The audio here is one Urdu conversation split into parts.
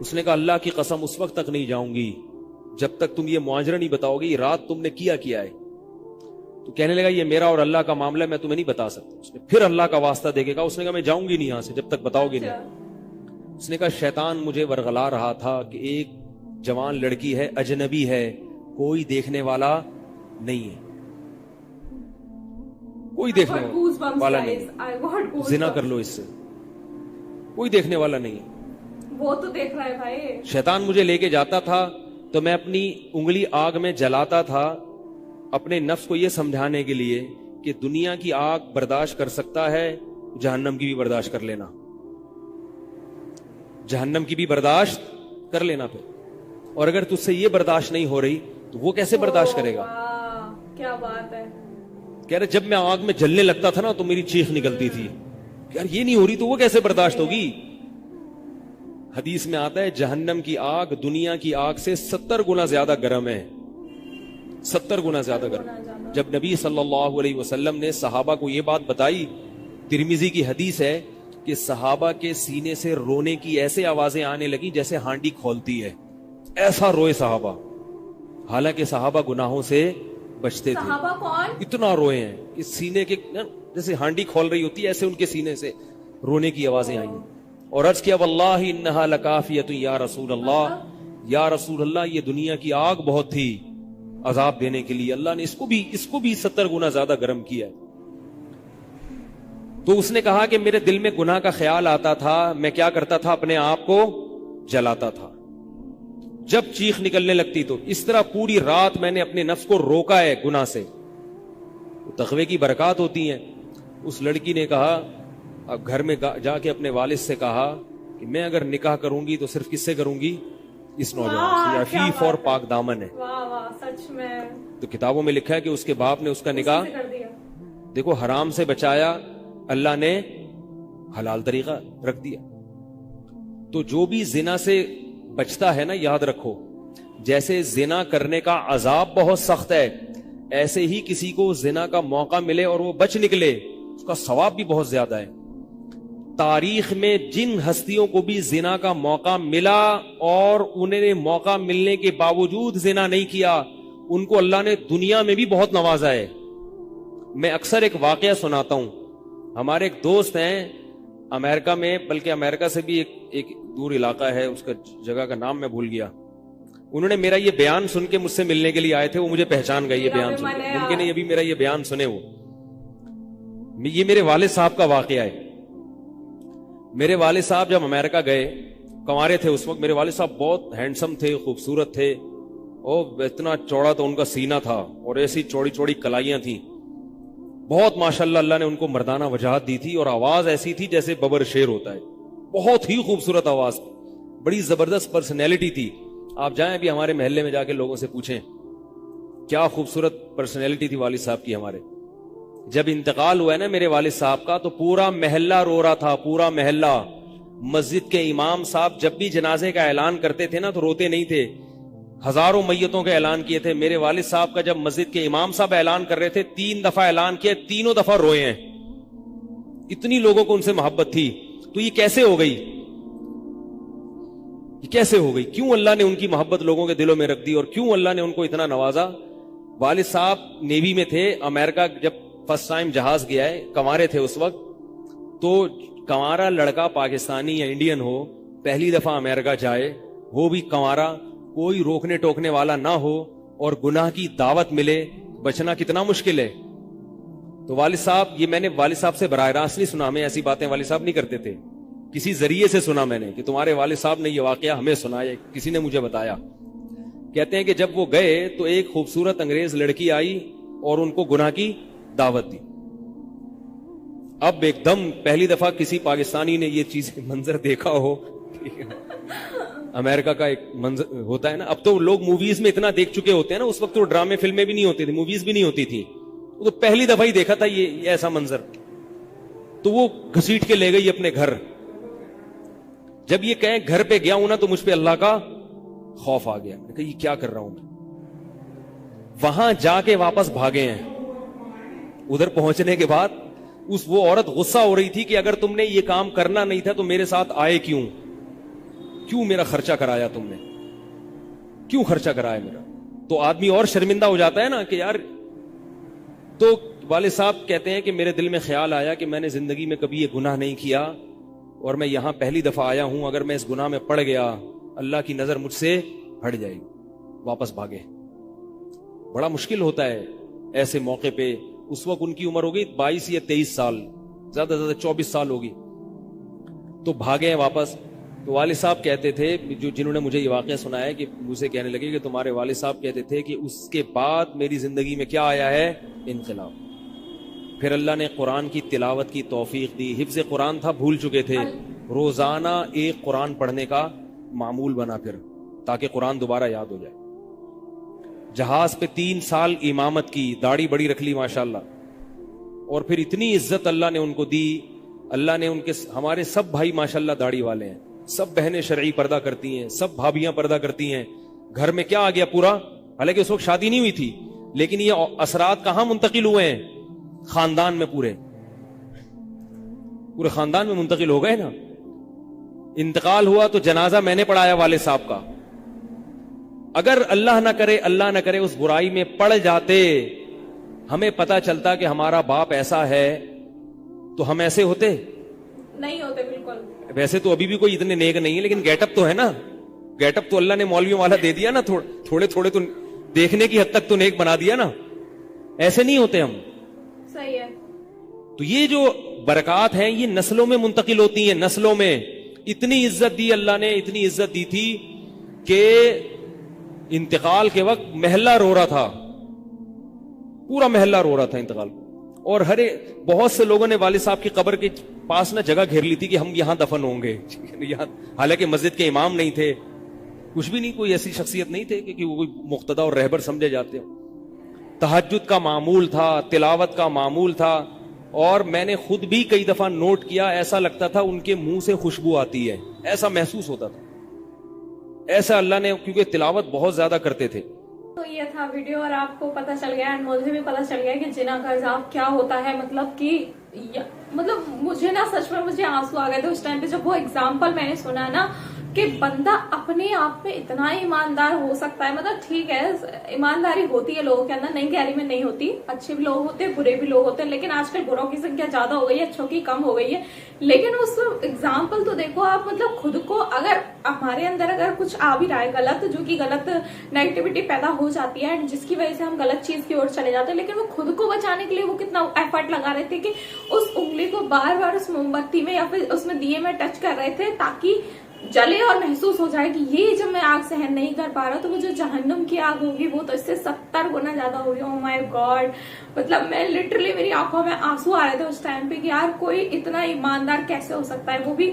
اس نے کہا اللہ کی قسم اس وقت تک نہیں جاؤں گی جب تک تم یہ معاجرہ نہیں بتاؤ گی رات تم نے کیا ہے. تو کہنے لگا یہ میرا اور اللہ کا معاملہ ہے, میں تمہیں نہیں بتا سکتا. اس نے پھر اللہ کا واسطہ دے کے کہا, اس نے کہا میں جاؤں گی نہیں یہاں سے جب تک بتاؤ گی نہیں. اس نے کہا شیطان مجھے ورغلا رہا تھا کہ ایک جوان لڑکی ہے, اجنبی ہے, کوئی دیکھنے والا نہیں ہے, کوئی دیکھنے والا نہیں, زنا کر لو اس سے, کوئی دیکھنے والا نہیں ہے. وہ تو دیکھ رہا ہے بھائی. شیطان مجھے لے کے جاتا تھا تو میں اپنی انگلی آگ میں جلاتا تھا اپنے نفس کو یہ سمجھانے کے لیے کہ دنیا کی آگ برداشت کر سکتا ہے, جہنم کی بھی برداشت کر لینا, جہنم کی بھی برداشت کر لینا. پھر اور اگر تجھ سے یہ برداشت نہیں ہو رہی تو وہ کیسے برداشت کرے گا. کیا بات ہے. کہہ رہے جب میں آگ میں جلنے لگتا تھا نا تو میری چیخ نکلتی تھی, یار یہ نہیں ہو رہی تو وہ کیسے برداشت ہوگی. حدیث میں آتا ہے جہنم کی آگ دنیا کی آگ سے 70 گنا زیادہ گرم ہے, 70 گنا زیادہ گرم. جب نبی صلی اللہ علیہ وسلم نے صحابہ کو یہ بات بتائی, ترمذی کی حدیث ہے کہ صحابہ کے سینے سے رونے کی ایسے آوازیں آنے لگی جیسے ہانڈی کھولتی ہے, ایسا روئے صحابہ. حالانکہ صحابہ گناہوں سے بچتے تھے. صحابہ کون؟ اتنا روئے ہیں کہ سینے کے جیسے ہانڈی کھول رہی ہوتی ہے ایسے ان کے سینے سے رونے کی آوازیں آئی. اور عرض کیا واللہ انہا لکافیۃ یا رسول اللہ, یا رسول اللہ یہ دنیا کی آگ بہت تھی عذاب دینے کے لیے, اللہ نے اس کو بھی 70 گنا زیادہ گرم کیا ہے. تو اس نے کہا کہ میرے دل میں گناہ کا خیال آتا تھا, میں کیا کرتا تھا اپنے آپ کو جلاتا تھا جب چیخ نکلنے لگتی. تو اس طرح پوری رات میں نے اپنے نفس کو روکا ہے گناہ سے. تقوی کی برکات ہوتی ہیں. اس لڑکی نے کہا, اب گھر میں جا کے اپنے والد سے کہا کہ میں اگر نکاح کروں گی تو صرف کس سے کروں گی, اس نوجوان سے. عفیف اور پاک دامن ہے. سچ میں. تو کتابوں میں لکھا ہے کہ اس کے باپ نے اس کا نکاح دیکھو حرام سے بچایا, اللہ نے حلال طریقہ رکھ دیا. تو جو بھی زنا سے بچتا ہے نا, یاد رکھو جیسے زنا کرنے کا عذاب بہت سخت ہے, ایسے ہی کسی کو زنا کا موقع ملے اور وہ بچ نکلے اس کا ثواب بھی بہت زیادہ ہے. تاریخ میں جن ہستیوں کو بھی زنا کا موقع ملا اور انہیں نے موقع ملنے کے باوجود زنا نہیں کیا, ان کو اللہ نے دنیا میں بھی بہت نوازا ہے. میں اکثر ایک واقعہ سناتا ہوں. ہمارے ایک دوست ہیں امریکہ میں, بلکہ امریکہ سے بھی ایک دور علاقہ ہے, اس کا جگہ کا نام میں بھول گیا. انہوں نے میرا یہ بیان سن کے مجھ سے ملنے کے لیے آئے تھے, وہ مجھے پہچان گئے یہ بیان سن کے, ممکن ہے ابھی میرا یہ بیان سنے. وہ یہ میرے والد صاحب کا واقعہ ہے. میرے والد صاحب جب امریکہ گئے, کنوارے تھے اس وقت, میرے والد صاحب بہت ہینڈسم تھے, خوبصورت تھے, اور اتنا چوڑا تو ان کا سینہ تھا اور ایسی چوڑی چوڑی کلائیاں تھیں, بہت ماشاءاللہ اللہ نے ان کو مردانہ وجاہت دی تھی, اور آواز ایسی تھی جیسے ببر شیر ہوتا ہے, بہت ہی خوبصورت آواز, بڑی زبردست پرسنالٹی تھی. آپ جائیں ابھی ہمارے محلے میں جا کے لوگوں سے پوچھیں کیا خوبصورت پرسنالٹی تھی والد صاحب کی ہمارے. جب انتقال ہوا ہے نا میرے والد صاحب کا, تو پورا محلہ رو رہا تھا, پورا محلہ. مسجد کے امام صاحب جب بھی جنازے کا اعلان کرتے تھے نا تو روتے نہیں تھے, ہزاروں میتوں کا اعلان کیے تھے. میرے والد صاحب کا جب مسجد کے امام صاحب اعلان کر رہے تھے 3 دفعہ اعلان کیا, تینوں دفعہ روئے ہیں. اتنی لوگوں کو ان سے محبت تھی. تو یہ کیسے ہو گئی, یہ کیسے ہو گئی؟ کیوں اللہ نے ان کی محبت لوگوں کے دلوں میں رکھ دی, اور کیوں اللہ نے ان کو اتنا نوازا. والد صاحب نیوی میں تھے, امریکہ جب فرسٹ ٹائم جہاز گیا ہے, کنوارے تھے اس وقت, تو کنوارا لڑکا پاکستانی یا انڈین ہو, پہلی دفعہ امریکہ جائے, وہ بھی کنوارا, کوئی روکنے ٹوکنے والا نہ ہو, اور گناہ کی دعوت ملے, بچنا کتنا مشکل ہے. تو والد صاحب, یہ میں نے والد صاحب سے براہ راست نہیں سنا, ہمیں ایسی باتیں والد صاحب نہیں کرتے تھے, کسی ذریعے سے سنا میں نے کہ تمہارے والد صاحب نے یہ واقعہ ہمیں سنایا, کسی نے مجھے بتایا. کہتے ہیں کہ جب وہ گئے تو ایک خوبصورت انگریز لڑکی آئی اور ان کو گناہ کی دعوت دی. اب ایک دم پہلی دفعہ کسی پاکستانی نے یہ چیز منظر دیکھا ہو, امریکہ کا ایک منظر ہوتا ہے نا, اب تو لوگ موویز میں اتنا دیکھ چکے ہوتے ہیں نا, اس وقت تو ڈرامے فلمیں بھی نہیں ہوتی تھی, موویز بھی نہیں ہوتی تھی, تو پہلی دفعہ ہی دیکھا تھا یہ ایسا منظر. تو وہ گھسیٹ کے لے گئی اپنے گھر. جب یہ کہیں گھر پہ گیا ہوں نا تو مجھ پہ اللہ کا خوف آ گیا, میں نے کہا یہ کیا کر رہا ہوں میں. وہاں جا کے واپس بھاگے ہیں. ادھر پہنچنے کے بعد وہ عورت غصہ ہو رہی تھی کہ اگر تم نے یہ کام کرنا نہیں تھا تو میرے ساتھ آئے کیوں. کیوں میرا خرچہ کرایا تم نے, کیوں خرچہ کرایا میرا. تو آدمی اور شرمندہ ہو جاتا ہے نا کہ یار. تو والد صاحب کہتے ہیں کہ میرے دل میں خیال آیا کہ میں نے زندگی میں کبھی یہ گناہ نہیں کیا اور میں یہاں پہلی دفعہ آیا ہوں, اگر میں اس گناہ میں پڑ گیا اللہ کی نظر مجھ سے ہٹ جائے گی, واپس بھاگے. بڑا مشکل ہوتا ہے ایسے موقع پہ. اس وقت ان کی عمر ہوگی 22 یا 23 سال, زیادہ سے زیادہ 24 سال ہوگی. تو بھاگے ہیں واپس. تو والد صاحب کہتے تھے, جنہوں نے مجھے یہ واقعہ سنایا, کہ مجھے کہنے لگے کہ تمہارے والد صاحب کہتے تھے کہ اس کے بعد میری زندگی میں کیا آیا ہے, انقلاب. پھر اللہ نے قرآن کی تلاوت کی توفیق دی. حفظ قرآن تھا, بھول چکے تھے. روزانہ ایک قرآن پڑھنے کا معمول بنا پھر, تاکہ قرآن دوبارہ یاد ہو جائے. جہاز پہ 3 سال امامت کی, داڑھی بڑی رکھ لی ماشاءاللہ. اور پھر اتنی عزت اللہ نے ان کو دی. اللہ نے ان کے, ہمارے سب بھائی ماشاءاللہ داڑھی والے ہیں, سب بہنیں شرعی پردہ کرتی ہیں, سب بھابیاں پردہ کرتی ہیں. گھر میں کیا آ گیا پورا, حالانکہ اس وقت شادی نہیں ہوئی تھی, لیکن یہ اثرات کہاں منتقل ہوئے ہیں, خاندان میں. پورے خاندان میں منتقل ہو گئے نا. انتقال ہوا تو جنازہ میں نے پڑھایا والد صاحب کا. اگر اللہ نہ کرے اس برائی میں پڑ جاتے, ہمیں پتا چلتا کہ ہمارا باپ ایسا ہے, تو ہم ایسے ہوتے نہیں ہوتے بالکل. ویسے تو ابھی بھی کوئی اتنے نیک نہیں ہے, لیکن گیٹ اپ تو ہے نا. گیٹ اپ تو اللہ نے مولویوں والا دے دیا نا, تھوڑے تھوڑے تو دیکھنے کی حد تک تو نیک بنا دیا نا. ایسے نہیں ہوتے ہم. صحیح ہے. تو یہ جو برکات ہیں یہ نسلوں میں منتقل ہوتی ہیں, نسلوں میں. اتنی عزت دی اللہ نے, اتنی عزت دی تھی کہ انتقال کے وقت محلہ رو رہا تھا, پورا محلہ رو رہا تھا انتقال. اور بہت سے لوگوں نے والد صاحب کی قبر کے پاس نہ جگہ گھیر لی تھی کہ ہم یہاں دفن ہوں گے. حالانکہ مسجد کے امام نہیں تھے, کچھ بھی نہیں, کوئی ایسی شخصیت نہیں تھے کہ وہ کوئی مقتدی اور رہبر سمجھے جاتے ہوں. تہجد کا معمول تھا, تلاوت کا معمول تھا. اور میں نے خود بھی کئی دفعہ نوٹ کیا, ایسا لگتا تھا ان کے منہ سے خوشبو آتی ہے, ایسا محسوس ہوتا تھا. ایسا اللہ نے, کیونکہ تلاوت بہت زیادہ کرتے تھے. تو یہ تھا ویڈیو, اور آپ کو پتہ چل گیا, اینڈ مجھے بھی پتہ چل گیا کہ جنا کا عذاب کیا ہوتا ہے. مطلب مجھے نا سچ میں مجھے آنسو آ گئے تھے اس ٹائم پہ جب وہ ایگزامپل میں نے سنا نا, کہ بندہ اپنے آپ میں اتنا ایماندار ہو سکتا ہے. مطلب ٹھیک ہے ایمانداری ہوتی ہے لوگوں کے اندر, نہیں گہری میں نہیں ہوتی, اچھے بھی لوگ ہوتے ہیں برے بھی لوگ ہوتے ہیں, لیکن آج کل بروں کی سنکھیا زیادہ ہو گئی ہے, اچھوں کی کم ہو گئی ہے. لیکن اس ایگزامپل تو دیکھو آپ, مطلب خود کو اگر ہمارے اندر اگر کچھ آ بھی رہا ہے غلط, جو کہ غلط نیگیٹیوٹی پیدا ہو جاتی ہے جس کی وجہ سے ہم غلط چیز کی اور چلے جاتے ہیں, لیکن وہ خود کو بچانے کے لیے وہ کتنا ایفرٹ لگا رہے تھے کہ اس انگلی کو بار بار اس موم بتی میں یا پھر اس میں دیے میں ٹچ کر رہے تھے, تاکہ جلے اور محسوس ہو جائے کہ یہ جب میں آگ سہن نہیں کر پا رہا تو وہ جو جہنم کی آگ ہوگی وہ تو اس سے 70 گنا زیادہ ہوگی. او مائی گاڈ, مطلب میں لٹرلی میری آنکھوں میں آنسو آ رہے تھے اس ٹائم پہ کہ یار کوئی اتنا ایماندار کیسے ہو سکتا ہے, وہ بھی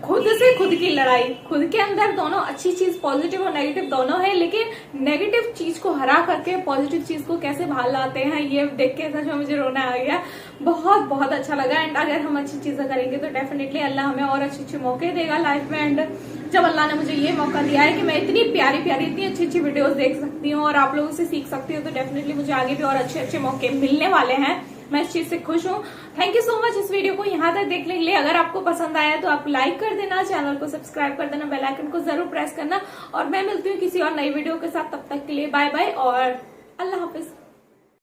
خود سے خود کی لڑائی. خود کے اندر دونوں اچھی چیز پازیٹیو اور نیگیٹو دونوں ہیں, لیکن نیگیٹو چیز کو ہرا کر کے پازیٹیو چیز کو کیسے بھال لاتے ہیں, یہ دیکھ کے سچ میں مجھے رونا آ گیا. بہت بہت اچھا لگا. اینڈ اگر ہم اچھی چیزیں کریں گے تو ڈیفینیٹلی اللہ ہمیں اور اچھے اچھے موقع دے گا لائف میں. اینڈ جب اللہ نے مجھے یہ موقع دیا ہے کہ میں اتنی پیاری پیاری اتنی اچھی اچھی ویڈیوز دیکھ سکتی ہوں اور آپ لوگوں سے سیکھ سکتی ہوں, تو ڈیفینیٹلی مجھے آگے بھی اور اچھے اچھے موقع ملنے والے ہیں. میں اس چیز سے خوش ہوں. تھینک یو سو مچ اس ویڈیو کو یہاں تک دیکھنے کے لیے. اگر آپ کو پسند آیا تو آپ لائک کر دینا, چینل کو سبسکرائب کر دینا, بیل آئیکن کو ضرور پریس کرنا, اور میں ملتی ہوں کسی اور نئی ویڈیو کے ساتھ. تب تک کے لیے بائے بائے اور اللہ حافظ.